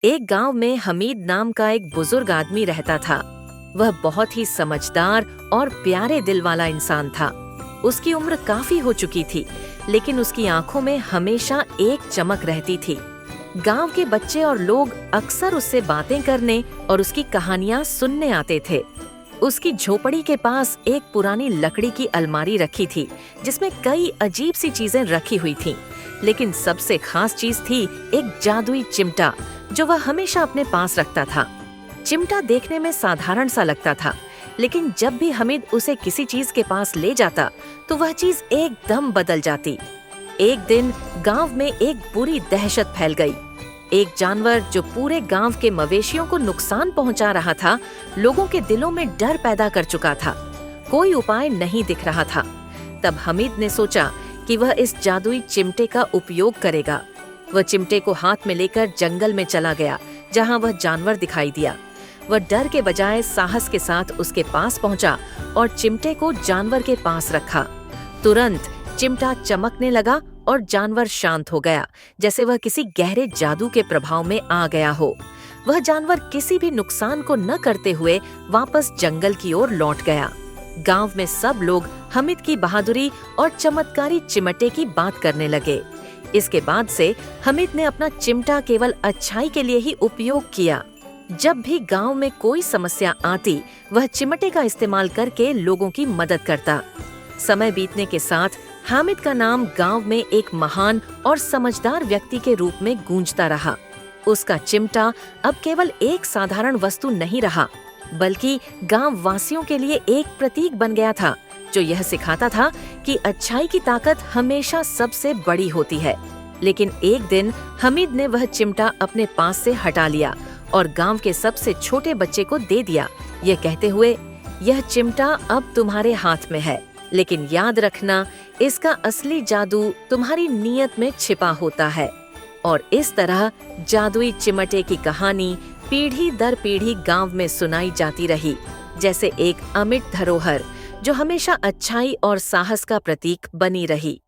एक गांव में हमीद नाम का एक बुजुर्ग आदमी रहता था। वह बहुत ही समझदार और प्यारे दिल वाला इंसान था। उसकी उम्र काफी हो चुकी थी, लेकिन उसकी आंखों में हमेशा एक चमक रहती थी। गांव के बच्चे और लोग अक्सर उससे बातें करने और उसकी कहानियां सुनने आते थे। उसकी झोपड़ी के पास एक पुरानी लकड़ी की अलमारी रखी थी, जिसमें कई अजीब सी चीजें रखी हुई थीं। लेकिन सबसे खास चीज थी एक जादुई चिमटा, जो वह हमेशा अपने पास रखता था। चिमटा देखने में साधारण सा लगता था, लेकिन जब भी हमीद उसे किसी चीज के पास ले जाता, तो वह चीज एकदम बदल जाती। एक दिन गांव में एक बुरी दहशत फैल गई। एक जानवर जो पूरे गांव के मवेशियों को नुकसान पहुंचा रहा था, लोगों के दिलों में डर पैदा कर चुका था। कोई उपाय नहीं दिख रहा था। तब हमीद ने सोचा कि वह इस जादुई चिमटे का उपयोग करेगा। वह चिमटे को हाथ में लेकर जंगल में चला गया, जहां वह जानवर दिखाई दिया। वह डर के बजाय साहस के साथ उसके पास पहुंचा और चिमटे को जानवर के पास रखा। तुरंत चिमटा चमकने लगा और जानवर शांत हो गया, जैसे वह किसी गहरे जादू के प्रभाव में आ गया हो। वह जानवर किसी भी नुकसान को न करते हुए वापस जंगल की ओर लौट गया। गांव में सब लोग हमीद की बहादुरी और चमत्कारी चिमटे की बात करने लगे। इसके बाद से हमीद ने अपना चिमटा केवल अच्छाई के लिए ही उपयोग किया। जब भी गांव में कोई समस्या आती, वह चिमटे का इस्तेमाल करके लोगों की मदद करता। समय बीतने के साथ हामिद का नाम गांव में एक महान और समझदार व्यक्ति के रूप में गूंजता रहा। उसका चिमटा अब केवल एक साधारण वस्तु नहीं रहा, बल्कि गांव वासियों के लिए एक प्रतीक बन गया था, जो यह सिखाता था कि अच्छाई की ताकत हमेशा सबसे बड़ी होती है। लेकिन एक दिन हमीद ने वह चिमटा अपने पास से हटा लिया और गांव के सबसे छोटे बच्चे को दे दिया, यह कहते हुए, यह चिमटा अब तुम्हारे हाथ में है, लेकिन याद रखना, इसका असली जादू तुम्हारी नीयत में छिपा होता है। और इस तरह जादुई चिमटे की कहानी पीढ़ी दर पीढ़ी गांव में सुनाई जाती रही, जैसे एक अमिट धरोहर जो हमेशा अच्छाई और साहस का प्रतीक बनी रही।